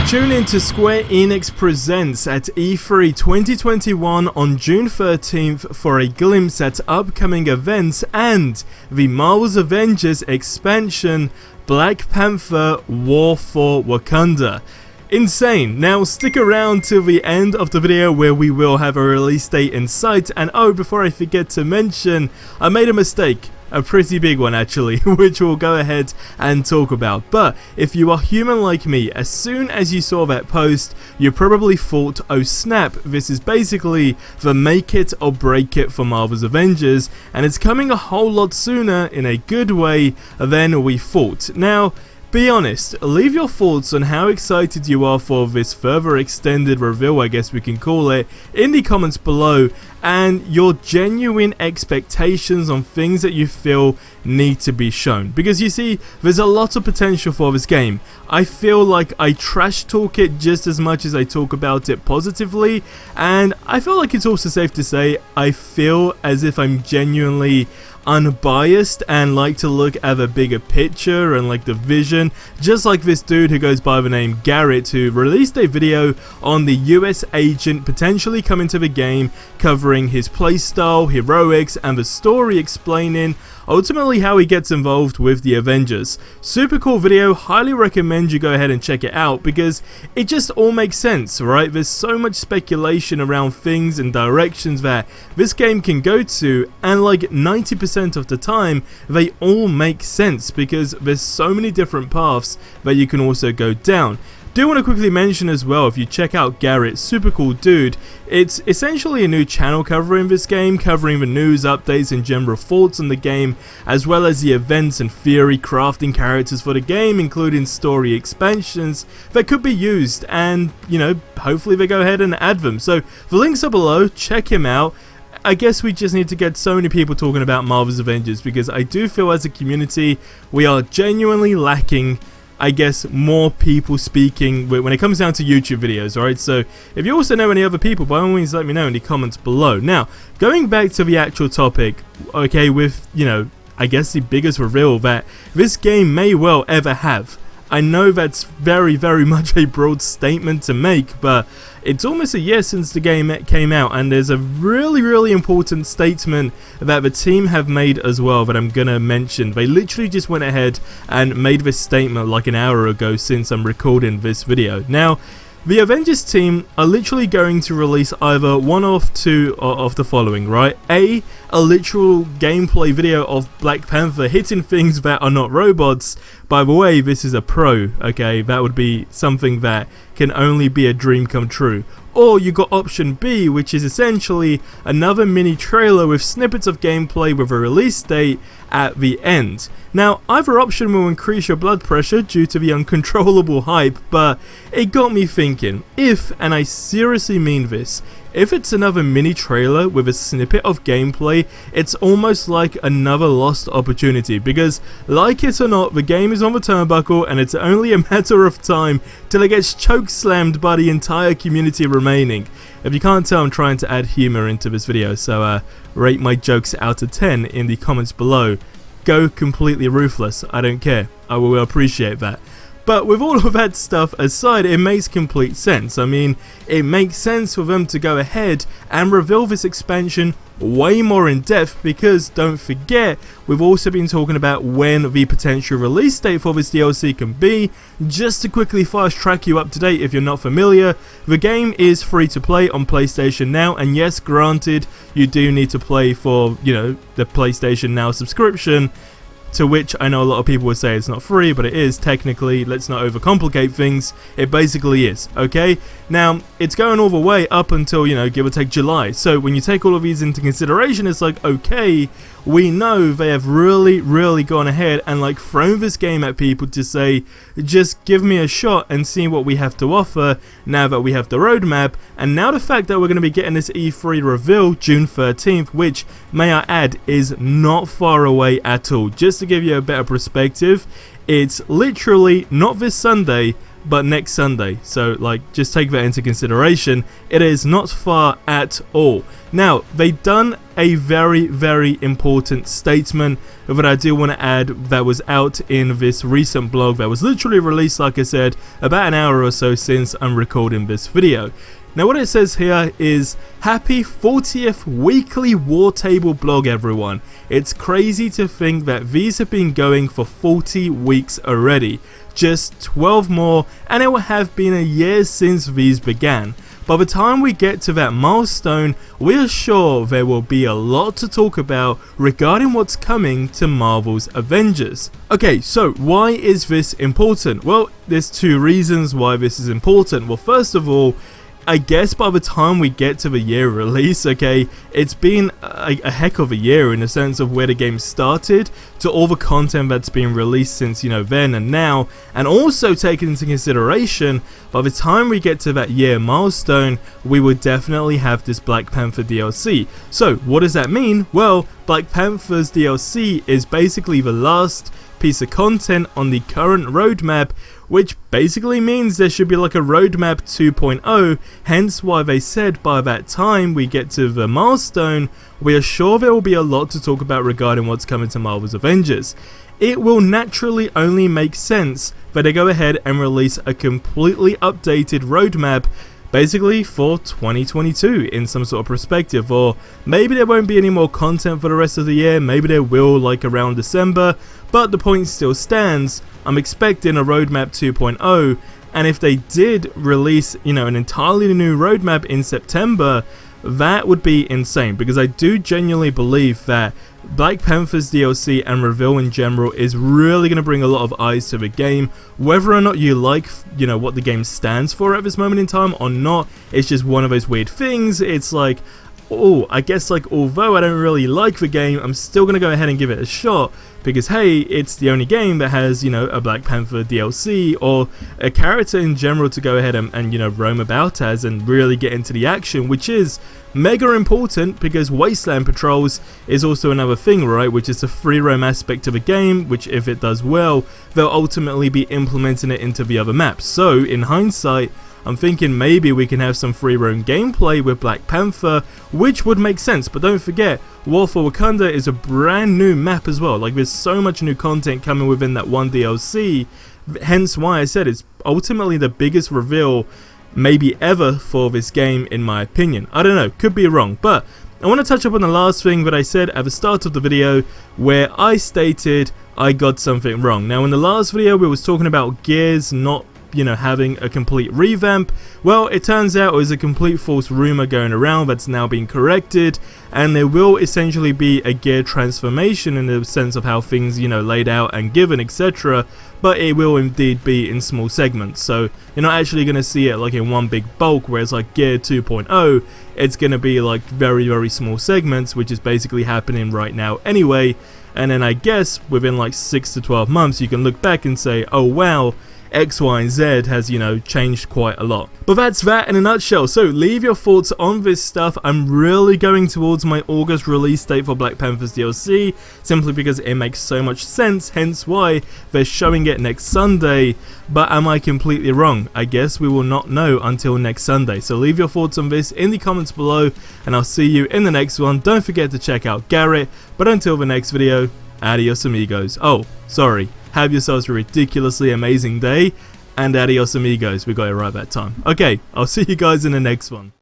Tune in to Square Enix Presents at E3 2021 on June 13th for a glimpse at upcoming events and the Marvels Avengers expansion, Black Panther: War for Wakanda. Insane. Now stick around till the end of the video where we will have a release date in sight. And oh, before I forget to mention, I made a mistake. A pretty big one actually, which we'll go ahead and talk about. But if you are human like me, as soon as you saw that post, you probably thought, oh snap, this is basically the make it or break it for Marvels Avengers, and it's coming a whole lot sooner in a good way than we thought. Now, be honest, leave your thoughts on how excited you are for this further extended reveal, I guess we can call it, in the comments below, and your genuine expectations on things that you feel need to be shown. Because you see, there's a lot of potential for this game. I feel like I trash talk it just as much as I talk about it positively, and I feel like it's also safe to say I feel as if I'm genuinely unbiased and like to look at the bigger picture and like the vision, just like this dude who goes by the name Garrett, who released a video on the US agent potentially coming to the game, covering his playstyle, heroics, and the story, explaining ultimately how he gets involved with the Avengers. Super cool video, highly recommend you go ahead and check it out because it just all makes sense, right? There's so much speculation around things and directions that this game can go to, and like 90% of the time they all make sense because there's so many different paths that you can also go down. Do want to quickly mention as well, if you check out Garrett, super cool dude, it's essentially a new channel covering this game, covering the news, updates and general thoughts on the game, as well as the events and theory, crafting characters for the game, including story expansions that could be used, and you know, hopefully they go ahead and add them. So the links are below, check him out. I guess we just need to get so many people talking about Marvels Avengers because I do feel as a community we are genuinely lacking, I guess, more people speaking when it comes down to YouTube videos, alright? So if you also know any other people, by all means let me know in the comments below. Now, going back to the actual topic, okay, with, you know, I guess the biggest reveal that this game may well ever have. I know that's very much a broad statement to make, but it's almost a year since the game came out, and there's a really important statement that the team have made as well that I'm gonna mention. They literally just went ahead and made this statement like an hour ago since I'm recording this video. Now, the Avengers team are literally going to release either one or two of the following, right? A literal gameplay video of Black Panther hitting things that are not robots. By the way, this is a pro, okay? That would be something that can only be a dream come true. Or you got option B, which is essentially another mini trailer with snippets of gameplay with a release date at the end. Now, either option will increase your blood pressure due to the uncontrollable hype, but it got me thinking, if, and I seriously mean this, if it's another mini trailer with a snippet of gameplay, it's almost like another lost opportunity because, like it or not, the game is on the turnbuckle and it's only a matter of time till it gets chokeslammed by the entire community remaining. If you can't tell, I'm trying to add humor into this video, so rate my jokes out of 10 in the comments below. Go completely ruthless, I don't care, I will appreciate that. But with all of that stuff aside, it makes complete sense. I mean, it makes sense for them to go ahead and reveal this expansion way more in depth because, don't forget, we've also been talking about when the potential release date for this DLC can be. Just to quickly fast track you up to date if you're not familiar, the game is free to play on PlayStation Now, and yes, granted, you do need to play for, you know, the PlayStation Now subscription, to which I know a lot of people would say it's not free, but it is technically. Let's not overcomplicate things, it basically is, okay? Now, it's going all the way up until, you know, give or take July, so when you take all of these into consideration, it's like, okay, we know they have really gone ahead and like thrown this game at people to say, just give me a shot and see what we have to offer now that we have the roadmap. And now the fact that we're going to be getting this E3 reveal June 13th, which, may I add, is not far away at all. Just to give you a better perspective, it's literally not this Sunday, but next Sunday. So like, just take that into consideration. It is not far at all. Now, they done a very important statement that I do want to add that was out in this recent blog that was literally released, like I said, about an hour or so since I'm recording this video. Now what it says here is, happy 40th weekly war table blog everyone. It's crazy to think that these have been going for 40 weeks already. Just 12 more and it will have been a year since these began. By the time we get to that milestone, we are sure there will be a lot to talk about regarding what's coming to Marvel's Avengers. Okay, so why is this important? Well, there's two reasons why this is important. Well, first of all, I guess by the time we get to the year release, okay, it's been a heck of a year in the sense of where the game started to all the content that's been released since, you know, then and now, and also taking into consideration, by the time we get to that year milestone, we would definitely have this Black Panther DLC. So, what does that mean? Well, Black Panther's DLC is basically the last piece of content on the current roadmap, which basically means there should be like a roadmap 2.0, hence why they said by that time we get to the milestone, we are sure there will be a lot to talk about regarding what's coming to Marvel's Avengers. It will naturally only make sense that they go ahead and release a completely updated roadmap basically for 2022 in some sort of perspective, or maybe there won't be any more content for the rest of the year, maybe there will like around December, but the point still stands, I'm expecting a roadmap 2.0, and if they did release, you know, an entirely new roadmap in September, that would be insane, because I do genuinely believe that Black Panther's DLC and reveal in general is really going to bring a lot of eyes to the game. Whether or not you like, you know, what the game stands for at this moment in time or not, it's just one of those weird things. It's like, oh, I guess like although I don't really like the game, I'm still going to go ahead and give it a shot, because hey, it's the only game that has, you know, a Black Panther DLC or a character in general to go ahead and you know, roam about as and really get into the action, which is mega important because Wasteland Patrols is also another thing, right, which is the free roam aspect of a game, which if it does well, they'll ultimately be implementing it into the other maps. So in hindsight, I'm thinking maybe we can have some free roam gameplay with Black Panther, which would make sense, but don't forget, War for Wakanda is a brand new map as well. Like, there's so much new content coming within that one DLC, hence why I said it's ultimately the biggest reveal maybe ever for this game in my opinion. I don't know, could be wrong, but I want to touch up on the last thing that I said at the start of the video where I stated I got something wrong. Now in the last video we was talking about Gears not, you know, having a complete revamp. Well, it turns out it was a complete false rumor going around that's now been corrected, and there will essentially be a gear transformation in the sense of how things, you know, laid out and given, etc. But it will indeed be in small segments, so you're not actually going to see it like in one big bulk, whereas like Gear 2.0, it's going to be like very small segments, which is basically happening right now anyway. And then I guess within like 6 to 12 months you can look back and say, oh wow, X, Y, and Z has, you know, changed quite a lot. But that's that in a nutshell. So leave your thoughts on this stuff. I'm really going towards my August release date for Black Panther's DLC, simply because it makes so much sense, hence why they're showing it next Sunday. But am I completely wrong? I guess we will not know until next Sunday. So leave your thoughts on this in the comments below, and I'll see you in the next one. Don't forget to check out Garrett, but until the next video, adios amigos. Oh, sorry. Have yourselves a ridiculously amazing day, and adios amigos. We got it right that time. Okay, I'll see you guys in the next one.